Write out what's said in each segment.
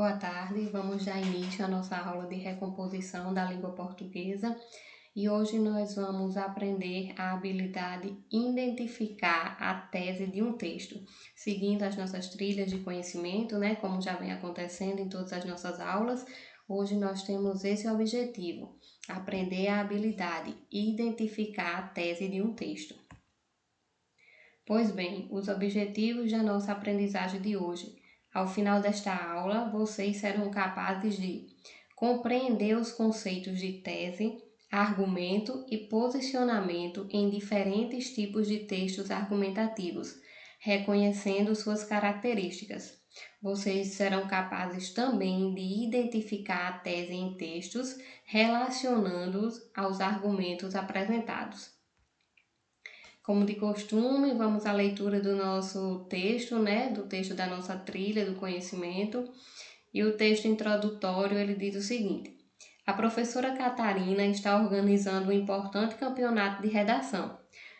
Boa tarde, vamos dar início à nossa aula de recomposição da língua portuguesa e hoje nós vamos aprender a habilidade identificar a tese de um texto, seguindo as nossas trilhas de conhecimento, como já vem acontecendo em todas as nossas aulas. Hoje nós temos esse objetivo, aprender a habilidade identificar a tese de um texto. Pois bem, os objetivos da nossa aprendizagem de hoje. Ao final desta aula, vocês serão capazes de compreender os conceitos de tese, argumento e posicionamento em diferentes tipos de textos argumentativos, reconhecendo suas características. Vocês serão capazes também de identificar a tese em textos, relacionando-os aos argumentos apresentados. Como de costume, vamos à leitura do nosso texto, do texto da nossa trilha do conhecimento. E o texto introdutório, ele diz o seguinte: a professora Catarina está organizando um importante campeonato de redação,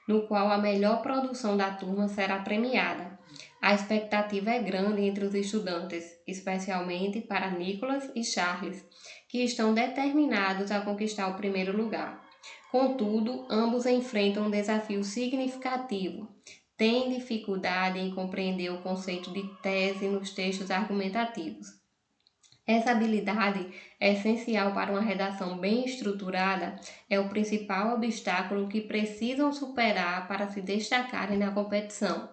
no qual a melhor produção da turma será premiada. A expectativa é grande entre os estudantes, especialmente para Nicolas e Charles, que estão determinados a conquistar o primeiro lugar. Contudo, ambos enfrentam um desafio significativo. Têm dificuldade em compreender o conceito de tese nos textos argumentativos. Essa habilidade é essencial para uma redação bem estruturada, é o principal obstáculo que precisam superar para se destacarem na competição.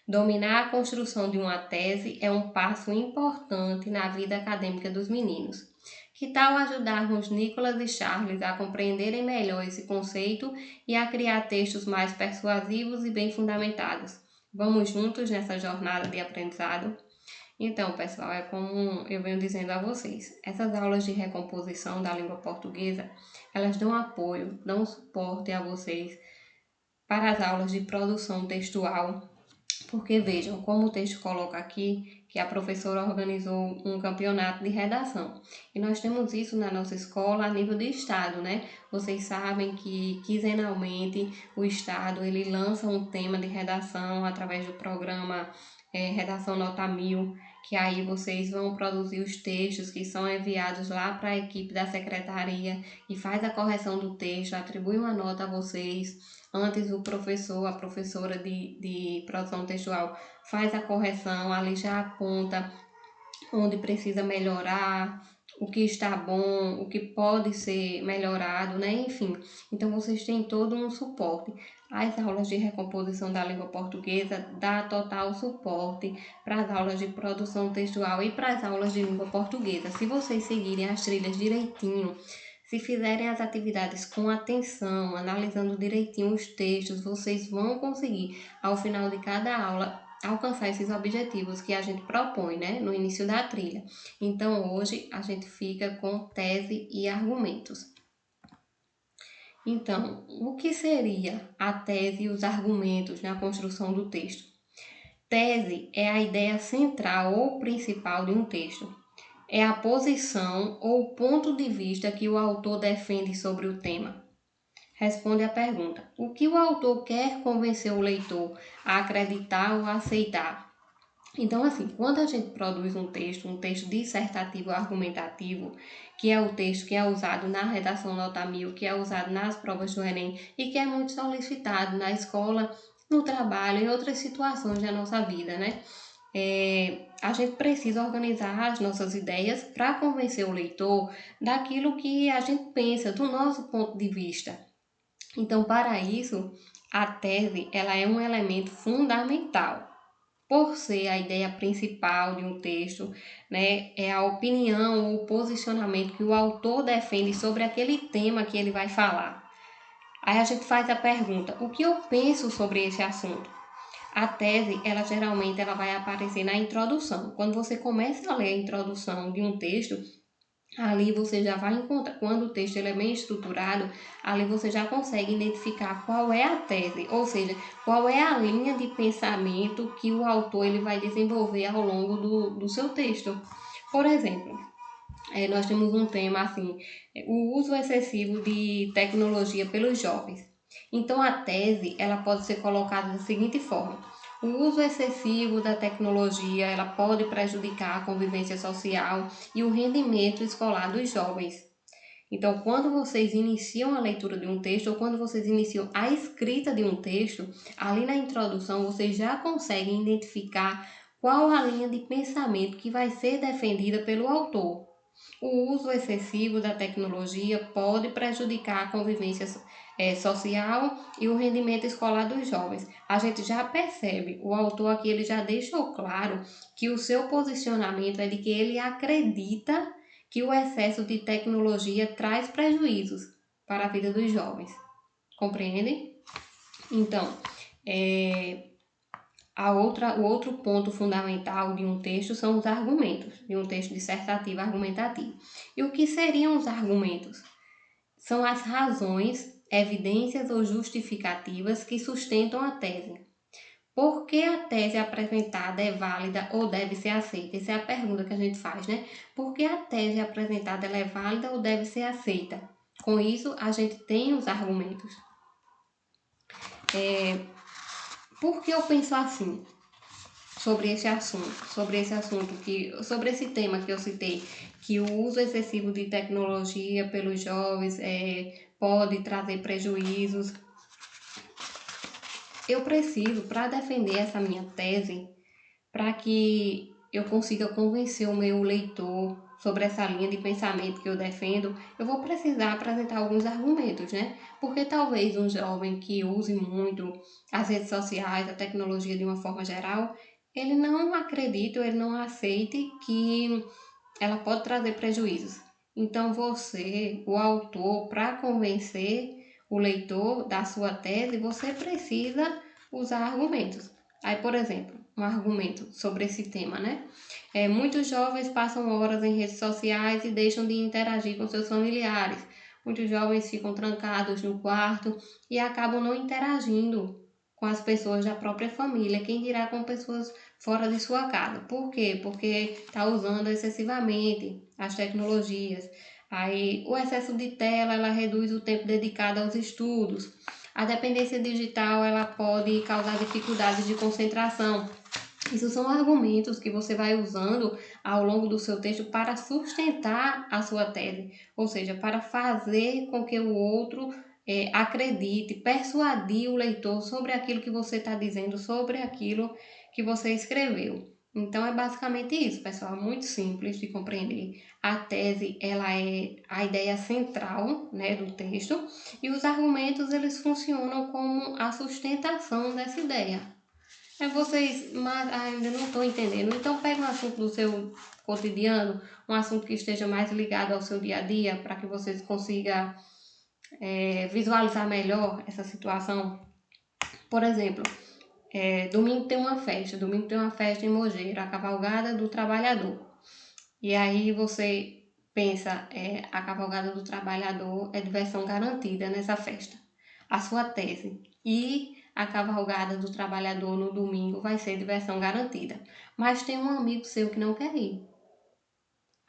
Dominar a construção de uma tese é um passo importante na vida acadêmica dos meninos. Que tal ajudarmos Nicolas e Charles a compreenderem melhor esse conceito e a criar textos mais persuasivos e bem fundamentados? Vamos juntos nessa jornada de aprendizado? Então, pessoal, é como eu venho dizendo a vocês, essas aulas de recomposição da língua portuguesa, elas dão apoio, dão suporte a vocês para as aulas de produção textual. Porque vejam, como o texto coloca aqui, que a professora organizou um campeonato de redação. E nós temos isso na nossa escola a nível de estado, Vocês sabem que quinzenalmente o estado ele lança um tema de redação através do programa Redação Nota 1000, que aí vocês vão produzir os textos que são enviados lá para a equipe da secretaria e faz a correção do texto, atribui uma nota a vocês. Antes o professor, a professora de produção textual faz a correção, ali já aponta onde precisa melhorar, o que está bom, o que pode ser melhorado, Enfim, então vocês têm todo um suporte. As aulas de recomposição da língua portuguesa dá total suporte para as aulas de produção textual e para as aulas de língua portuguesa. Se vocês seguirem as trilhas direitinho, se fizerem as atividades com atenção, analisando direitinho os textos, vocês vão conseguir, ao final de cada aula, alcançar esses objetivos que a gente propõe, no início da trilha. Então, hoje, a gente fica com tese e argumentos. Então, o que seria a tese e os argumentos na construção do texto? Tese é a ideia central ou principal de um texto. É a posição ou ponto de vista que o autor defende sobre o tema. Responde à pergunta: o que o autor quer convencer o leitor a acreditar ou a aceitar? Então, assim, quando a gente produz um texto dissertativo argumentativo, que é o texto que é usado na redação Nota 1000, que é usado nas provas do Enem e que é muito solicitado na escola, no trabalho, em outras situações da nossa vida, a gente precisa organizar as nossas ideias para convencer o leitor daquilo que a gente pensa, do nosso ponto de vista. Então, para isso, a tese ela é um elemento fundamental. Por ser a ideia principal de um texto, é a opinião ou o posicionamento que o autor defende sobre aquele tema que ele vai falar. Aí a gente faz a pergunta: o que eu penso sobre esse assunto? A tese, geralmente vai aparecer na introdução. Quando você começa a ler a introdução de um texto, ali você já vai encontrar, quando o texto ele é bem estruturado, ali você já consegue identificar qual é a tese, ou seja, qual é a linha de pensamento que o autor ele vai desenvolver ao longo do seu texto. Por exemplo, nós temos um tema assim, o uso excessivo de tecnologia pelos jovens. Então, a tese ela pode ser colocada da seguinte forma: O uso excessivo da tecnologia, ela pode prejudicar a convivência social e o rendimento escolar dos jovens. Então, quando vocês iniciam a leitura de um texto ou quando vocês iniciam a escrita de um texto, ali na introdução vocês já conseguem identificar qual a linha de pensamento que vai ser defendida pelo autor. O uso excessivo da tecnologia pode prejudicar a convivência social e o rendimento escolar dos jovens. A gente já percebe, o autor aqui ele já deixou claro que o seu posicionamento é de que ele acredita que o excesso de tecnologia traz prejuízos para a vida dos jovens. Compreende? Então, o outro ponto fundamental de um texto são os argumentos, de um texto dissertativo argumentativo. E o que seriam os argumentos? São as razões, evidências ou justificativas que sustentam a tese. Por que a tese apresentada é válida ou deve ser aceita? Essa é a pergunta que a gente faz, né? Por que a tese apresentada é válida ou deve ser aceita? Com isso, a gente tem os argumentos. Por que eu penso assim sobre esse assunto? Sobre esse tema que eu citei, que o uso excessivo de tecnologia pelos jovens pode trazer prejuízos. Eu preciso, para defender essa minha tese, para que eu consiga convencer o meu leitor sobre essa linha de pensamento que eu defendo, eu vou precisar apresentar alguns argumentos, né? Porque talvez um jovem que use muito as redes sociais, a tecnologia de uma forma geral, ele não acredite ou ele não aceite que ela pode trazer prejuízos. Então você, o autor, para convencer o leitor da sua tese, você precisa usar argumentos. Aí, por exemplo, um argumento sobre esse tema, né? Muitos jovens passam horas em redes sociais e deixam de interagir com seus familiares. Muitos jovens ficam trancados no quarto e acabam não interagindo com as pessoas da própria família, quem dirá com pessoas fora de sua casa. Por quê? Porque está usando excessivamente as tecnologias. Aí, o excesso de tela, ela reduz o tempo dedicado aos estudos. A dependência digital, ela pode causar dificuldades de concentração. Isso são argumentos que você vai usando ao longo do seu texto para sustentar a sua tese, ou seja, para fazer com que o outro acredite, persuadir o leitor sobre aquilo que você está dizendo, sobre aquilo que você escreveu. Então é basicamente isso, pessoal, muito simples de compreender. A tese, ela é a ideia central, né, do texto, e os argumentos eles funcionam como a sustentação dessa ideia. Vocês ainda não estão entendendo. Então pega um assunto do seu cotidiano, um assunto que esteja mais ligado ao seu dia a dia, para que vocês consigam visualizar melhor essa situação. Por exemplo, domingo tem uma festa em Mogeiro, a Cavalgada do Trabalhador. E aí você pensa, a Cavalgada do Trabalhador é diversão garantida nessa festa. A sua tese. E a Cavalgada do Trabalhador no domingo vai ser diversão garantida. Mas tem um amigo seu que não quer ir.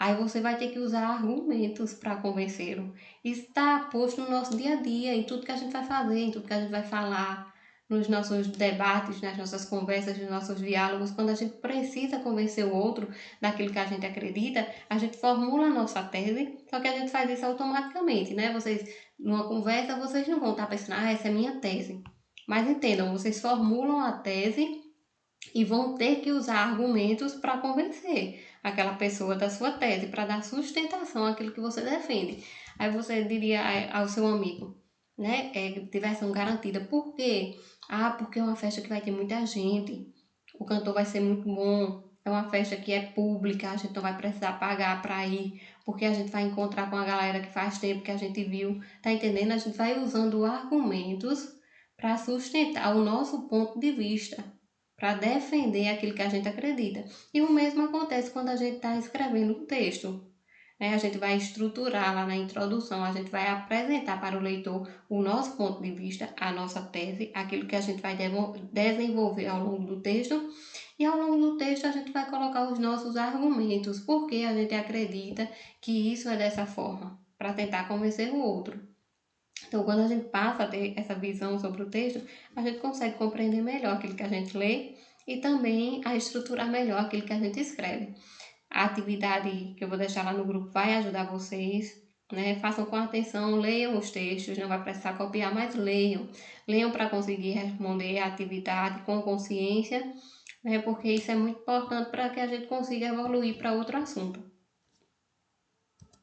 Aí você vai ter que usar argumentos para convencê-lo. Isso está posto no nosso dia a dia, em tudo que a gente vai fazer, em tudo que a gente vai falar, nos nossos debates, nas nossas conversas, nos nossos diálogos. Quando a gente precisa convencer o outro daquilo que a gente acredita, a gente formula a nossa tese, só que a gente faz isso automaticamente, né? Vocês, numa conversa, vocês não vão estar pensando, essa é a minha tese. Mas entendam, vocês formulam a tese e vão ter que usar argumentos para convencer aquela pessoa da sua tese, para dar sustentação àquilo que você defende. Aí você diria ao seu amigo, né, diversão garantida. Por quê? Porque é uma festa que vai ter muita gente, o cantor vai ser muito bom, é uma festa que é pública, a gente não vai precisar pagar para ir, porque a gente vai encontrar com a galera que faz tempo que a gente viu, tá entendendo? A gente vai usando argumentos para sustentar o nosso ponto de vista, para defender aquilo que a gente acredita. E o mesmo acontece quando a gente está escrevendo um texto. Né? A gente vai estruturar lá na introdução, a gente vai apresentar para o leitor o nosso ponto de vista, a nossa tese, aquilo que a gente vai desenvolver ao longo do texto. E ao longo do texto a gente vai colocar os nossos argumentos, porque a gente acredita que isso é dessa forma, para tentar convencer o outro. Então, quando a gente passa a ter essa visão sobre o texto, a gente consegue compreender melhor aquilo que a gente lê e também a estruturar melhor aquilo que a gente escreve. A atividade que eu vou deixar lá no grupo vai ajudar vocês, né? Façam com atenção, leiam os textos, não vai precisar copiar, mas leiam. Leiam para conseguir responder a atividade com consciência, né? Porque isso é muito importante para que a gente consiga evoluir para outro assunto.